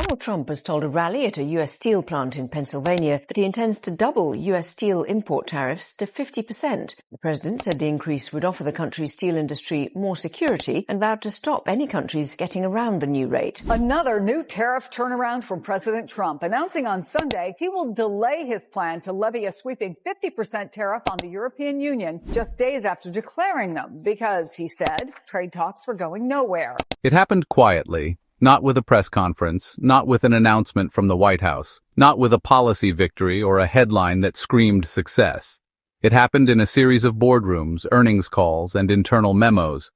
Donald Trump has told a rally at a U.S. steel plant in Pennsylvania that he intends to double U.S. steel import tariffs to 50%. The president said the increase would offer the country's steel industry more security and vowed to stop any countries getting around the new rate. Another new tariff turnaround from President Trump, announcing on Sunday he will delay his plan to levy a sweeping 50% tariff on the European Union just days after declaring them because, he said, trade talks were going nowhere. It happened quietly. Not with a press conference, not with an announcement from the White House, not with a policy victory or a headline that screamed success. It happened in a series of boardrooms, earnings calls, and internal memos,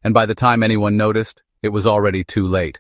and by the time anyone noticed, it was already too late.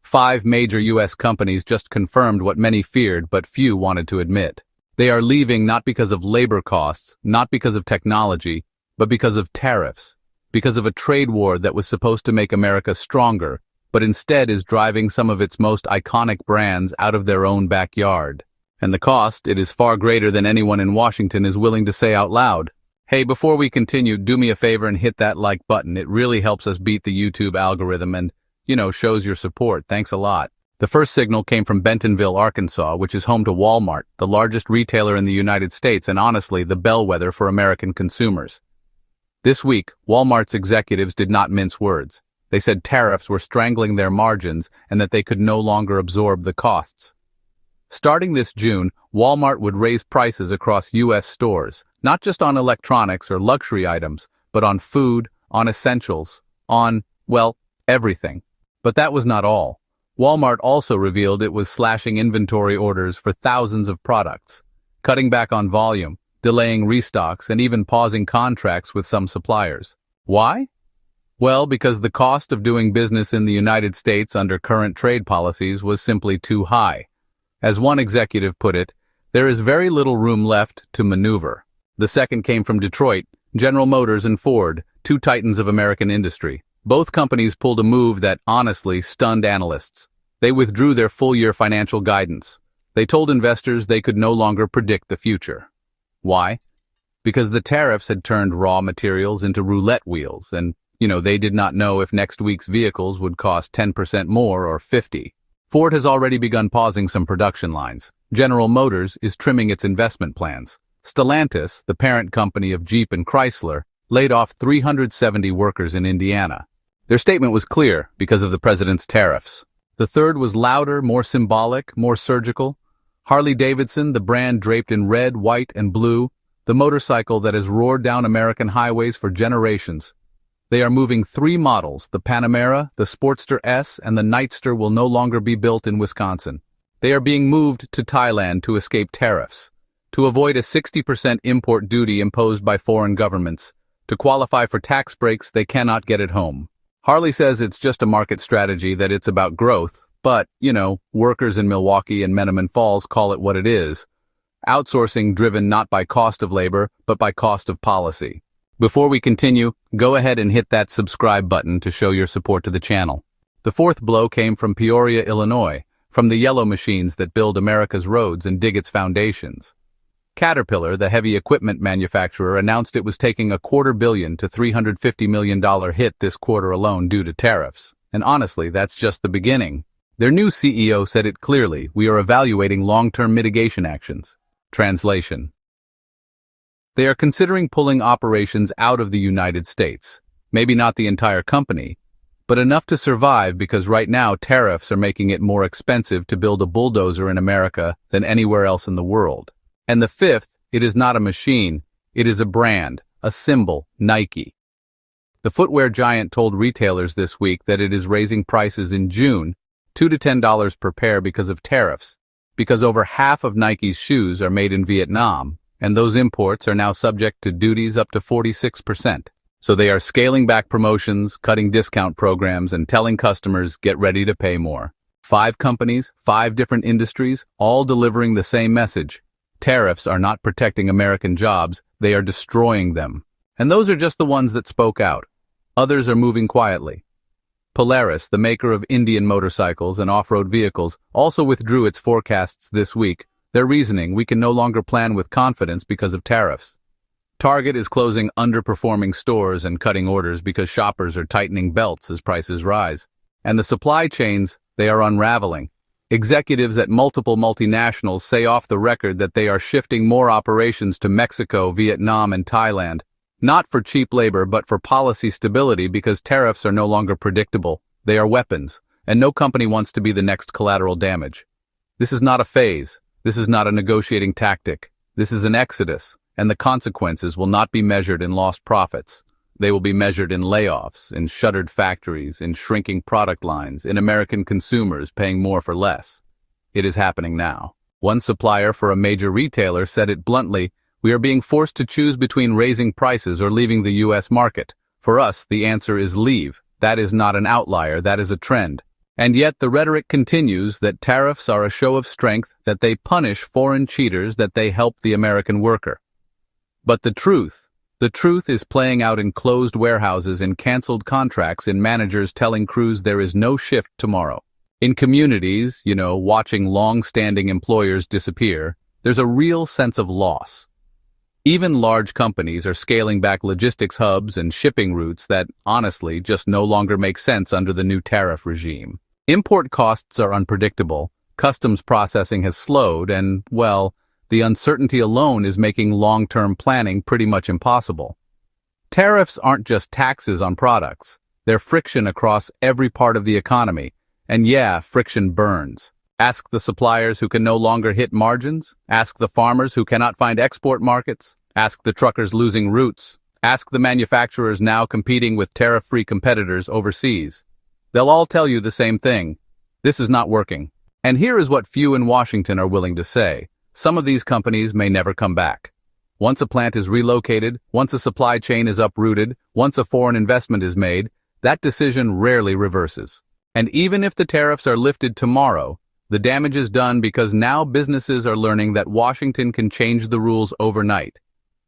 5 major U.S. companies just confirmed what many feared but few wanted to admit. They are leaving not because of labor costs, not because of technology, but because of tariffs, because of a trade war that was supposed to make America stronger, but instead is driving some of its most iconic brands out of their own backyard. And the cost, it is far greater than anyone in Washington is willing to say out loud. Hey, before we continue, do me a favor and hit that like button. It really helps us beat the YouTube algorithm and, shows your support. Thanks a lot. The first signal came from Bentonville, Arkansas, which is home to Walmart, the largest retailer in the United States and honestly the bellwether for American consumers. This week, Walmart's executives did not mince words. They said tariffs were strangling their margins and that they could no longer absorb the costs. Starting this June, Walmart would raise prices across U.S. stores, not just on electronics or luxury items, but on food, on essentials, on, everything. But that was not all. Walmart also revealed it was slashing inventory orders for thousands of products, cutting back on volume, delaying restocks, and even pausing contracts with some suppliers. Why? Well, because the cost of doing business in the United States under current trade policies was simply too high. As one executive put it, there is very little room left to maneuver. The second came from Detroit, General Motors and Ford, 2 titans of American industry. Both companies pulled a move that honestly stunned analysts. They withdrew their full-year financial guidance. They told investors they could no longer predict the future. Why? Because the tariffs had turned raw materials into roulette wheels and they did not know if next week's vehicles would cost 10% more or 50%. Ford has already begun pausing some production lines. General Motors is trimming its investment plans. Stellantis, the parent company of Jeep and Chrysler, laid off 370 workers in Indiana. Their statement was clear because of the president's tariffs. The third was louder, more symbolic, more surgical. Harley-Davidson, the brand draped in red, white, and blue, the motorcycle that has roared down American highways for generations. They are moving 3 models, the Panamera, the Sportster S, and the Nightster will no longer be built in Wisconsin. They are being moved to Thailand to escape tariffs, to avoid a 60% import duty imposed by foreign governments, to qualify for tax breaks they cannot get at home. Harley says it's just a market strategy, that it's about growth, but, workers in Milwaukee and Menominee Falls call it what it is. Outsourcing driven not by cost of labor, but by cost of policy. Before we continue, go ahead and hit that subscribe button to show your support to the channel. The fourth blow came from Peoria, Illinois, from the yellow machines that build America's roads and dig its foundations. Caterpillar, the heavy equipment manufacturer, announced it was taking a $250 million to $350 million hit this quarter alone due to tariffs. And honestly, that's just the beginning. Their new CEO said it clearly: we are evaluating long-term mitigation actions. Translation: they are considering pulling operations out of the United States. Maybe not the entire company, but enough to survive, because right now tariffs are making it more expensive to build a bulldozer in America than anywhere else in the world. And the fifth, it is not a machine, it is a brand, a symbol, Nike. The footwear giant told retailers this week that it is raising prices in June, $2 to $10 per pair because of tariffs, because over half of Nike's shoes are made in Vietnam, and those imports are now subject to duties up to 46%. So they are scaling back promotions, cutting discount programs, and telling customers, get ready to pay more. 5 companies, 5 different industries, all delivering the same message. Tariffs are not protecting American jobs, they are destroying them. And those are just the ones that spoke out. Others are moving quietly. Polaris, the maker of Indian motorcycles and off-road vehicles, also withdrew its forecasts this week. Their reasoning: we can no longer plan with confidence because of tariffs. Target is closing underperforming stores and cutting orders because shoppers are tightening belts as prices rise. And the supply chains, they are unraveling. Executives at multiple multinationals say off the record that they are shifting more operations to Mexico, Vietnam, and Thailand, not for cheap labor but for policy stability because tariffs are no longer predictable. They are weapons, and no company wants to be the next collateral damage. This is not a phase. This is not a negotiating tactic. This is an exodus, and the consequences will not be measured in lost profits. They will be measured in layoffs, in shuttered factories, in shrinking product lines, in American consumers paying more for less. It is happening now. One supplier for a major retailer said it bluntly, "We are being forced to choose between raising prices or leaving the U.S. market. For us, the answer is leave. That is not an outlier, that is a trend." And yet the rhetoric continues that tariffs are a show of strength, that they punish foreign cheaters, that they help the American worker. But the truth is playing out in closed warehouses, in canceled contracts, in managers telling crews there is no shift tomorrow. In communities, watching long-standing employers disappear, there's a real sense of loss. Even large companies are scaling back logistics hubs and shipping routes that, honestly, just no longer make sense under the new tariff regime. Import costs are unpredictable, customs processing has slowed, and, well, the uncertainty alone is making long-term planning pretty much impossible. Tariffs aren't just taxes on products. They're friction across every part of the economy. And yeah, friction burns. Ask the suppliers who can no longer hit margins. Ask the farmers who cannot find export markets. Ask the truckers losing routes. Ask the manufacturers now competing with tariff-free competitors overseas. They'll all tell you the same thing. This is not working. And here is what few in Washington are willing to say. Some of these companies may never come back. Once a plant is relocated, once a supply chain is uprooted, once a foreign investment is made, that decision rarely reverses. And even if the tariffs are lifted tomorrow, the damage is done because now businesses are learning that Washington can change the rules overnight,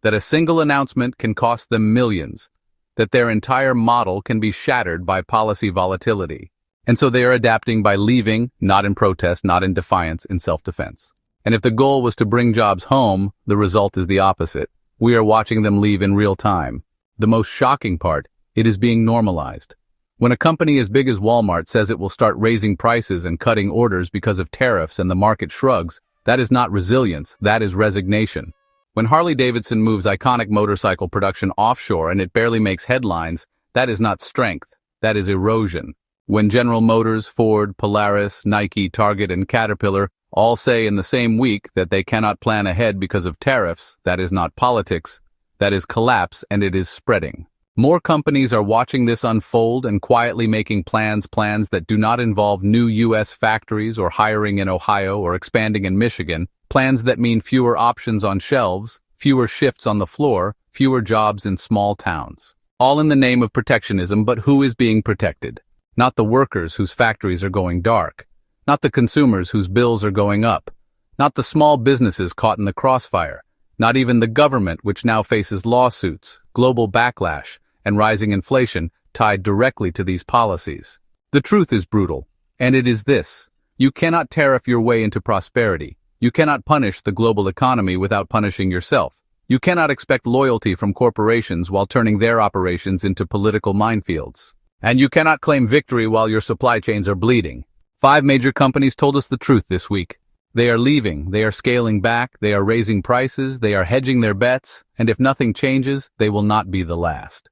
that a single announcement can cost them millions, that their entire model can be shattered by policy volatility. And so they are adapting by leaving, not in protest, not in defiance, in self-defense. And if the goal was to bring jobs home, the result is the opposite. We are watching them leave in real time. The most shocking part, it is being normalized. When a company as big as Walmart says it will start raising prices and cutting orders because of tariffs and the market shrugs, that is not resilience, that is resignation. When Harley-Davidson moves iconic motorcycle production offshore and it barely makes headlines, that is not strength, that is erosion. When General Motors, Ford, Polaris, Nike, Target, and Caterpillar all say in the same week that they cannot plan ahead because of tariffs, that is not politics, that is collapse, and it is spreading. More companies are watching this unfold and quietly making plans that do not involve new U.S. factories or hiring in Ohio or expanding in Michigan, plans that mean fewer options on shelves, fewer shifts on the floor, fewer jobs in small towns. All in the name of protectionism, but who is being protected? Not the workers whose factories are going dark. Not the consumers whose bills are going up. Not the small businesses caught in the crossfire. Not even the government, which now faces lawsuits, global backlash, and rising inflation tied directly to these policies. The truth is brutal, and it is this. You cannot tariff your way into prosperity. You cannot punish the global economy without punishing yourself. You cannot expect loyalty from corporations while turning their operations into political minefields. And you cannot claim victory while your supply chains are bleeding. 5 major companies told us the truth this week. They are leaving, they are scaling back, they are raising prices, they are hedging their bets, and if nothing changes, they will not be the last.